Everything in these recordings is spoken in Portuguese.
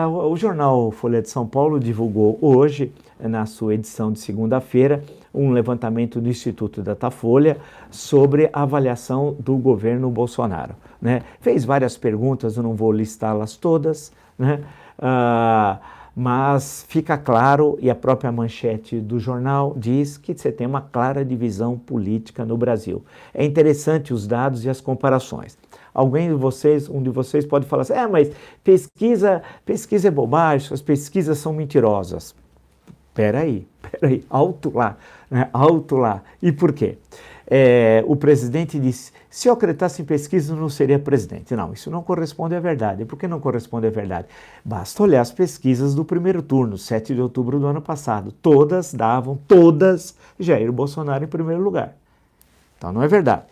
O jornal Folha de São Paulo divulgou hoje, na sua edição de segunda-feira, um levantamento do Instituto Datafolha sobre a avaliação do governo Bolsonaro, né? Fez várias perguntas, eu não vou listá-las todas, né? Mas fica claro, e a própria manchete do jornal diz que você tem uma clara divisão política no Brasil. É interessante os dados e as comparações. Um de vocês pode falar assim, mas pesquisa é bobagem, as pesquisas são mentirosas. Peraí, alto lá, né? Alto lá. E por quê? O presidente disse, se eu acreditasse em pesquisa, não seria presidente. Não, isso não corresponde à verdade. Por que não corresponde à verdade? Basta olhar as pesquisas do primeiro turno, 7 de outubro do ano passado. Todas Jair Bolsonaro em primeiro lugar. Então não é verdade.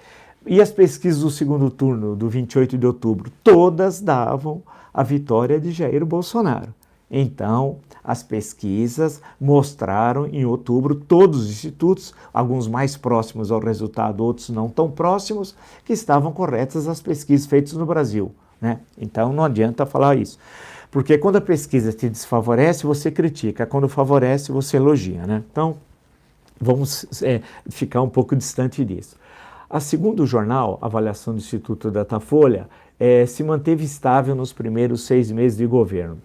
E as pesquisas do segundo turno, do 28 de outubro, todas davam a vitória de Jair Bolsonaro. Então, as pesquisas mostraram em outubro, todos os institutos, alguns mais próximos ao resultado, outros não tão próximos, que estavam corretas as pesquisas feitas no Brasil, né? Então, não adianta falar isso. Porque quando a pesquisa te desfavorece, você critica. Quando favorece, você elogia, né? Então, vamos ficar um pouco distante disso. Segundo o jornal, a avaliação do Instituto Datafolha, se manteve estável nos primeiros 6 meses de governo.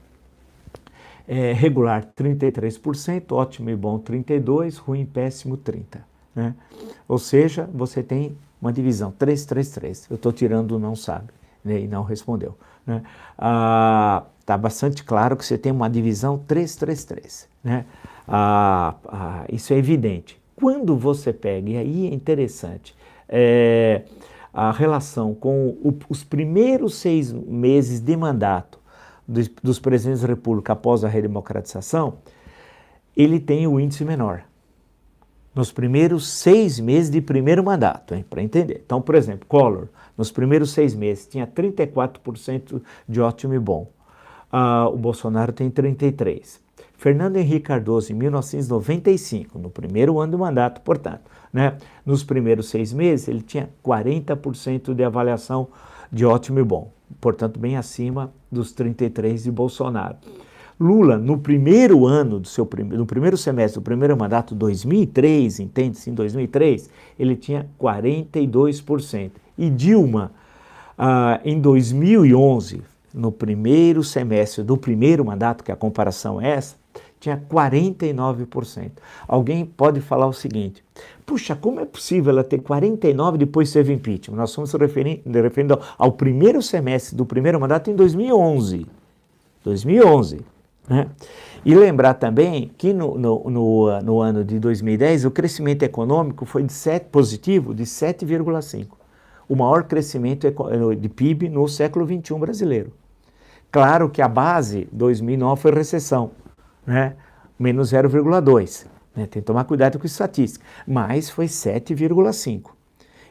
Regular 33%, ótimo e bom 32%, ruim e péssimo 30%. Né? Ou seja, você tem uma divisão 3-3-3. Eu estou tirando o não sabe, né? E não respondeu. Né? Tá bastante claro que você tem uma divisão 3-3-3. Né? Isso é evidente. Quando você pega, e aí é interessante, a relação com os primeiros 6 meses de mandato dos presidentes da República após a redemocratização, ele tem o índice menor. Nos primeiros 6 meses de primeiro mandato, para entender. Então, por exemplo, Collor, nos primeiros 6 meses, tinha 34% de ótimo e bom. O Bolsonaro tem 33%. Fernando Henrique Cardoso, em 1995, no primeiro ano do mandato, portanto, né, nos primeiros 6 meses, ele tinha 40% de avaliação de ótimo e bom, portanto, bem acima dos 33% de Bolsonaro. Lula, no primeiro ano, no primeiro semestre do primeiro mandato, 2003, entende-se, em 2003, ele tinha 42%. E Dilma, em 2011, no primeiro semestre do primeiro mandato, que a comparação é essa, tinha 49%. Alguém pode falar o seguinte, puxa, como é possível ela ter 49% e depois teve impeachment? Nós estamos se referindo ao primeiro semestre do primeiro mandato em 2011. 2011. Né? E lembrar também que no ano de 2010 o crescimento econômico foi positivo de 7,5%. O maior crescimento de PIB no século XXI brasileiro. Claro que a base, 2009, foi recessão, né? Menos 0,2%. Né? Tem que tomar cuidado com estatística. Mas foi 7,5%.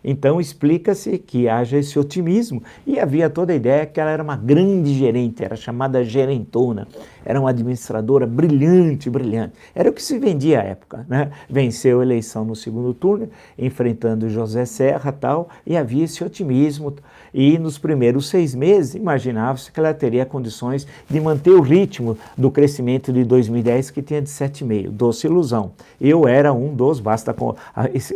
Então explica-se que haja esse otimismo e havia toda a ideia que ela era uma grande gerente, era chamada gerentona, era uma administradora brilhante. Era o que se vendia à época, né? Venceu a eleição no segundo turno, enfrentando José Serra e tal, e havia esse otimismo. E nos primeiros 6 meses, imaginava-se que ela teria condições de manter o ritmo do crescimento de 2010, que tinha de 7,5%. Doce ilusão. Eu era um dos, basta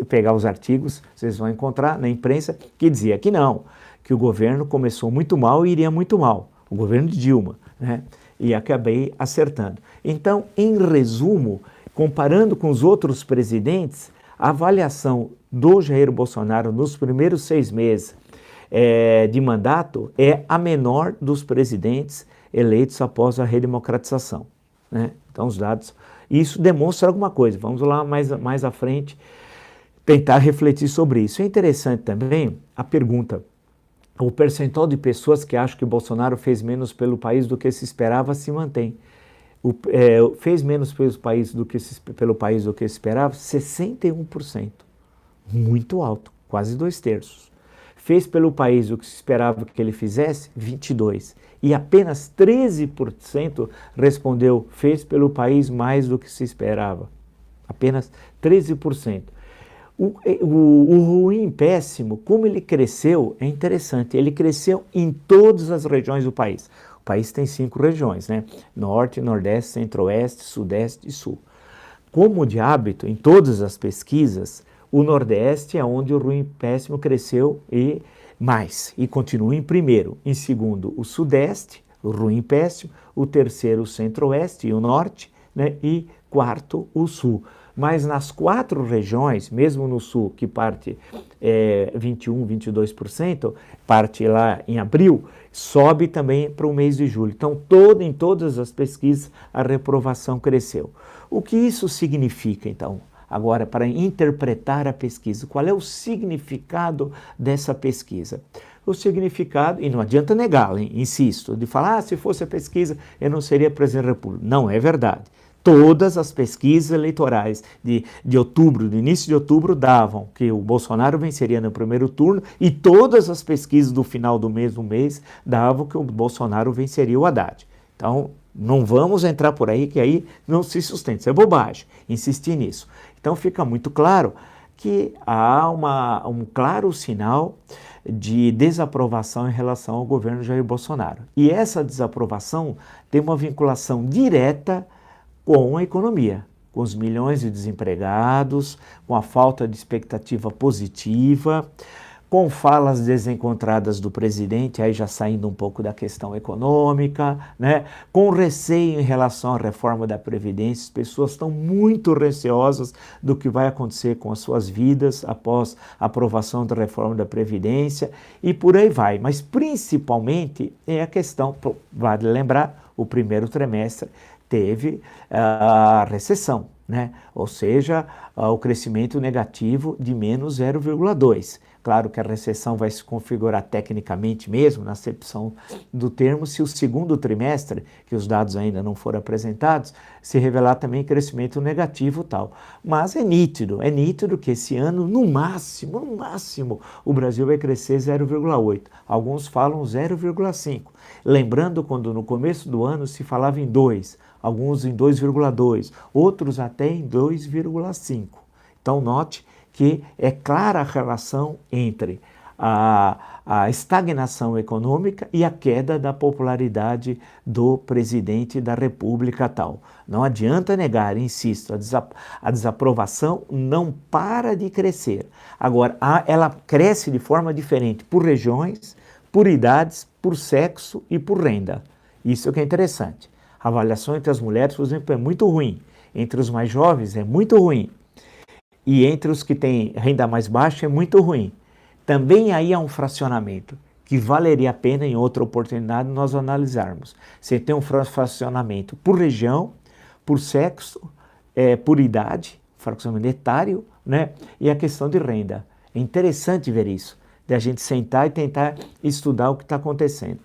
pegar os artigos, vocês vão encontrar na imprensa, que dizia que não, que o governo começou muito mal e iria muito mal. O governo de Dilma, né? E acabei acertando. Então, em resumo, comparando com os outros presidentes, a avaliação do Jair Bolsonaro nos primeiros 6 meses de mandato é a menor dos presidentes eleitos após a redemocratização. Né? Então, os dados... Isso demonstra alguma coisa. Vamos lá mais à frente tentar refletir sobre isso. É interessante também a pergunta. O percentual de pessoas que acham que o Bolsonaro fez menos pelo país do que se esperava se mantém. Fez menos pelo país do que se esperava, 61%. Muito alto, quase 2/3. Fez pelo país o que se esperava que ele fizesse, 22%. E apenas 13% respondeu, fez pelo país mais do que se esperava. Apenas 13%. O ruim, péssimo, como ele cresceu, é interessante. Ele cresceu em todas as regiões do país. país tem 5 regiões, né? Norte, Nordeste, Centro-Oeste, Sudeste e Sul. Como de hábito, em todas as pesquisas, o Nordeste é onde o ruim e péssimo cresceu e mais, e continua em primeiro. Em segundo, o Sudeste, o ruim e péssimo. O terceiro, o Centro-Oeste e o Norte, né? E quarto, o Sul. Mas nas 4 regiões, mesmo no Sul, que parte 21%, 22%, parte lá em abril, sobe também para o mês de julho. Então, em todas as pesquisas, a reprovação cresceu. O que isso significa, então? Agora, para interpretar a pesquisa, qual é o significado dessa pesquisa? O significado, e não adianta negá-la, insisto, de falar, se fosse a pesquisa, eu não seria presidente da República. Não é verdade. Todas as pesquisas eleitorais de outubro, do início de outubro, davam que o Bolsonaro venceria no primeiro turno, e todas as pesquisas do final do mesmo mês davam que o Bolsonaro venceria o Haddad. Então, não vamos entrar por aí, que aí não se sustenta. Isso é bobagem, insistir nisso. Então, fica muito claro que há um claro sinal de desaprovação em relação ao governo Jair Bolsonaro. E essa desaprovação tem uma vinculação direta com a economia, com os milhões de desempregados, com a falta de expectativa positiva, com falas desencontradas do presidente, aí já saindo um pouco da questão econômica, né? Com receio em relação à reforma da Previdência. As pessoas estão muito receosas do que vai acontecer com as suas vidas após a aprovação da reforma da Previdência, e por aí vai. Mas principalmente é a questão, vale lembrar, o primeiro trimestre teve a recessão, né? Ou seja, o crescimento negativo de menos 0,2%. Claro que a recessão vai se configurar tecnicamente mesmo, na acepção do termo, se o segundo trimestre, que os dados ainda não foram apresentados, se revelar também crescimento negativo tal. Mas é nítido que esse ano, no máximo, o Brasil vai crescer 0,8%. Alguns falam 0,5%. Lembrando quando no começo do ano se falava em 2%, alguns em 2,2%, outros até em 2,5%. Então note que é clara a relação entre a estagnação econômica e a queda da popularidade do presidente da República tal. Não adianta negar, insisto, a desaprovação não para de crescer. Agora, ela cresce de forma diferente por regiões, por idades, por sexo e por renda. Isso é o que é interessante. A avaliação entre as mulheres, por exemplo, é muito ruim. Entre os mais jovens é muito ruim. E entre os que têm renda mais baixa é muito ruim. Também aí há um fracionamento que valeria a pena em outra oportunidade nós analisarmos. Você tem um fracionamento por região, por sexo, por idade, fracionamento etário, né? E a questão de renda. É interessante ver isso, de a gente sentar e tentar estudar o que está acontecendo.